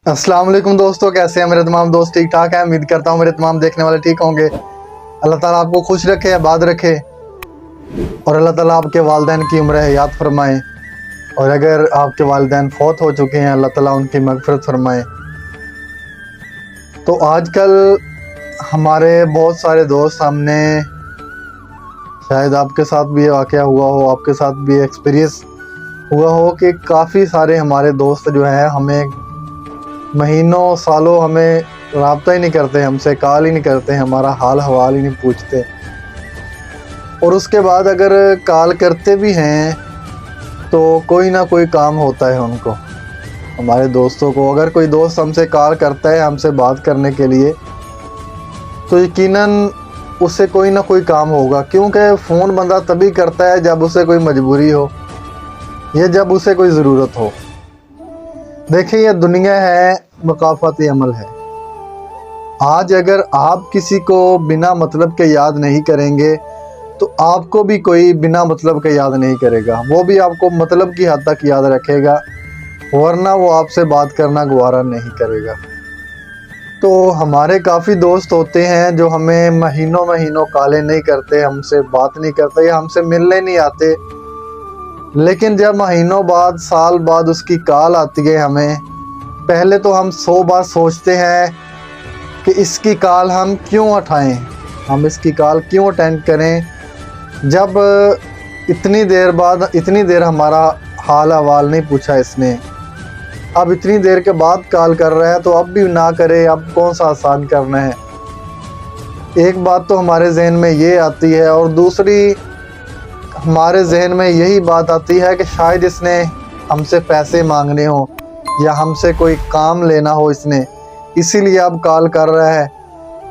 अस्सलाम वालेकुम दोस्तों, कैसे हैं मेरे तमाम दोस्त? ठीक ठाक हैं? उम्मीद करता हूँ मेरे तमाम देखने वाले ठीक होंगे। अल्लाह ताला आपको खुश रखे, आबाद रखे और अल्लाह ताला आपके वालिदैन की उम्र हयात फरमाए। और अगर आपके वालिदैन फौत हो चुके हैं, अल्लाह ताला उनकी मगफिरत फरमाए। तो आजकल हमारे बहुत सारे दोस्त, हमने शायद आपके साथ भी ये वाक़या हुआ हो, आपके साथ भी एक्सपीरियंस हुआ हो कि काफ़ी सारे हमारे दोस्त जो हैं हमें महीनों सालों हमें रब्ता ही नहीं करते, हमसे कॉल ही नहीं करते, हमारा हाल हवाल ही नहीं पूछते। और उसके बाद अगर कॉल करते भी हैं तो कोई ना कोई काम होता है उनको, हमारे दोस्तों को। अगर कोई दोस्त हमसे कॉल करता है हमसे बात करने के लिए तो यकीनन उससे कोई ना कोई काम होगा, क्योंकि फ़ोन बंदा तभी करता है जब उसे कोई मजबूरी हो या जब उसे कोई ज़रूरत हो। देखिए, ये दुनिया है, मुकाफ़ाती अमल है। आज अगर आप किसी को बिना मतलब के याद नहीं करेंगे तो आपको भी कोई बिना मतलब के याद नहीं करेगा, वो भी आपको मतलब की हद तक याद रखेगा, वरना वो आपसे बात करना गवारा नहीं करेगा। तो हमारे काफ़ी दोस्त होते हैं जो हमें महीनों महीनों कॉलें नहीं करते, हमसे बात नहीं करते या हमसे मिलने नहीं आते, लेकिन जब महीनों बाद, साल बाद उसकी कॉल आती है हमें, पहले तो हम 100 बार सोचते हैं कि इसकी कॉल हम क्यों उठाएं, हम इसकी कॉल क्यों अटेंड करें, जब इतनी देर बाद, इतनी देर हमारा हाल अहवाल नहीं पूछा इसने, अब इतनी देर के बाद कॉल कर रहा है तो अब भी ना करे, अब कौन सा आसान करना है। एक बात तो हमारे जहन में ये आती है, और दूसरी हमारे जहन में यही बात आती है कि शायद इसने हमसे पैसे मांगने हो या हमसे कोई काम लेना हो इसने, इसीलिए अब कॉल कर रहा है,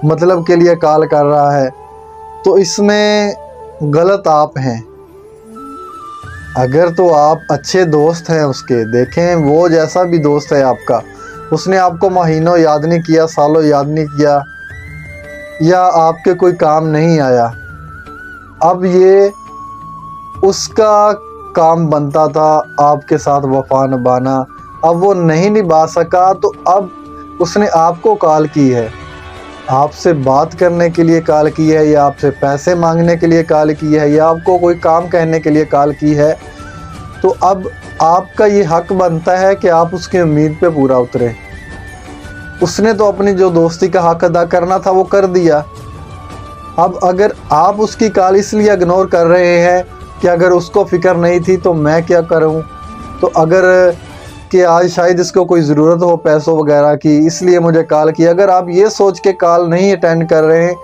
मतलब के लिए कॉल कर रहा है। तो इसमें गलत आप हैं। अगर तो आप अच्छे दोस्त हैं उसके, देखें वो जैसा भी दोस्त है आपका, उसने आपको महीनों याद नहीं किया, सालों याद नहीं किया, या आपके कोई काम नहीं आया, अब ये उसका काम बनता था आपके साथ वफा निभाना, अब वो नहीं निभा सका तो अब उसने आपको कॉल की है, आपसे बात करने के लिए कॉल की है, या आपसे पैसे मांगने के लिए कॉल की है, या आपको कोई काम कहने के लिए कॉल की है। तो अब आपका ये हक बनता है कि आप उसकी उम्मीद पे पूरा उतरे। उसने तो अपनी जो दोस्ती का हक अदा करना था वो कर दिया। अब अगर आप उसकी कॉल इसलिए इग्नोर कर रहे हैं कि अगर उसको फ़िक्र नहीं थी तो मैं क्या करूं, तो अगर कि आज शायद इसको कोई ज़रूरत हो पैसों वगैरह की, इसलिए मुझे कॉल किया, अगर आप ये सोच के कॉल नहीं अटेंड कर रहे हैं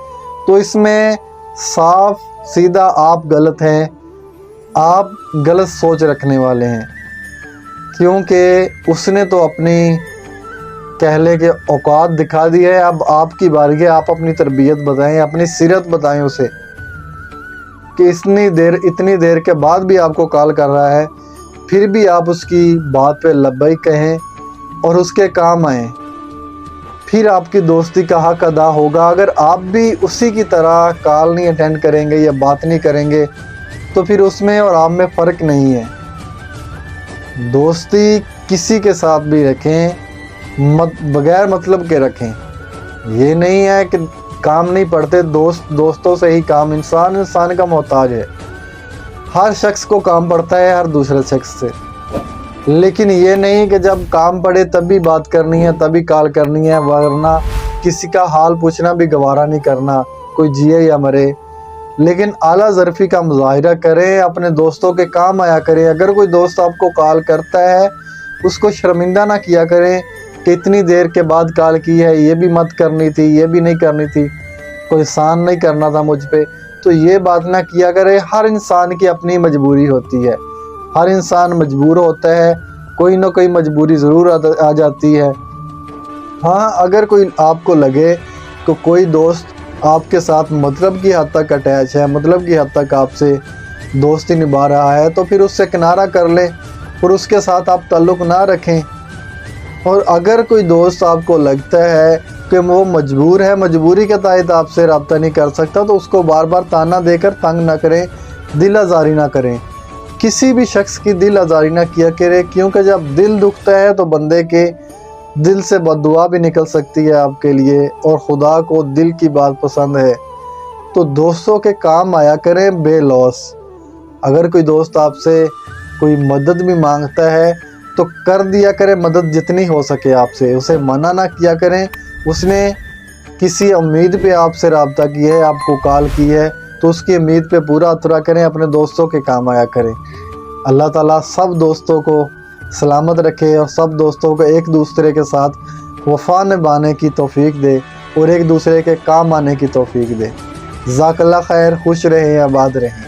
तो इसमें साफ सीधा आप गलत हैं, आप गलत सोच रखने वाले हैं। क्योंकि उसने तो अपनी कहले के औकात दिखा दी है, अब आपकी बारी है, आप अपनी तरबियत बताएं, अपनी सीरत बताएं उसे कि इतनी देर के बाद भी आपको कॉल कर रहा है, फिर भी आप उसकी बात पे लब्बई कहें और उसके काम आएँ, फिर आपकी दोस्ती का हक अदा होगा। अगर आप भी उसी की तरह कॉल नहीं अटेंड करेंगे या बात नहीं करेंगे तो फिर उसमें और आप में फ़र्क नहीं है। दोस्ती किसी के साथ भी रखें, बगैर मतलब के रखें। ये नहीं है कि काम नहीं पड़ते, दोस्तों से ही काम, इंसान का मोहताज है, हर शख्स को काम पड़ता है हर दूसरे शख्स से, लेकिन ये नहीं कि जब काम पड़े तभी बात करनी है, तभी कॉल करनी है, वरना किसी का हाल पूछना भी गवारा नहीं करना, कोई जिए या मरे। लेकिन आला ज़रफ़ी का मुज़ाहिरा करें, अपने दोस्तों के काम आया करें। अगर कोई दोस्त आपको कॉल करता है उसको शर्मिंदा ना किया करें कि इतनी देर के बाद कॉल की है, ये भी मत करनी थी, ये भी नहीं करनी थी, कोई एहसान नहीं करना था मुझ पे, तो ये बात ना किया करे। हर इंसान की अपनी मजबूरी होती है, हर इंसान मजबूर होता है, कोई ना कोई मजबूरी ज़रूर आ जाती है। हाँ, अगर कोई आपको लगे कि कोई दोस्त आपके साथ मतलब की हद तक अटैच है, मतलब की हद तक आपसे दोस्ती निभा रहा है, तो फिर उससे किनारा कर लें और उसके साथ आप ताल्लुक़ ना रखें। और अगर कोई दोस्त आपको लगता है कि वो मजबूर है, मजबूरी के तहत आपसे रब्ता नहीं कर सकता, तो उसको बार बार ताना देकर तंग ना करें, दिल आज़ारी ना करें। किसी भी शख्स की दिल आज़ारी ना किया करें, क्योंकि जब दिल दुखता है तो बंदे के दिल से बद्दुआ भी निकल सकती है आपके लिए, और खुदा को दिल की बात पसंद है। तो दोस्तों के काम आया करें बेलौस। अगर कोई दोस्त आपसे कोई मदद भी मांगता है तो कर दिया करें मदद जितनी हो सके आपसे, उसे मना ना किया करें। उसने किसी उम्मीद पे आपसे रब्ता किया है, आपको कॉल की है, तो उसकी उम्मीद पे पूरा उतरा करें, अपने दोस्तों के काम आया करें। अल्लाह ताला सब दोस्तों को सलामत रखे और सब दोस्तों को एक दूसरे के साथ वफ़ा निभाने की तौफीक दे और एक दूसरे के काम आने की तौफीक दे। जज़ाकल्लाह खैर, खुश रहें, आबाद रहें।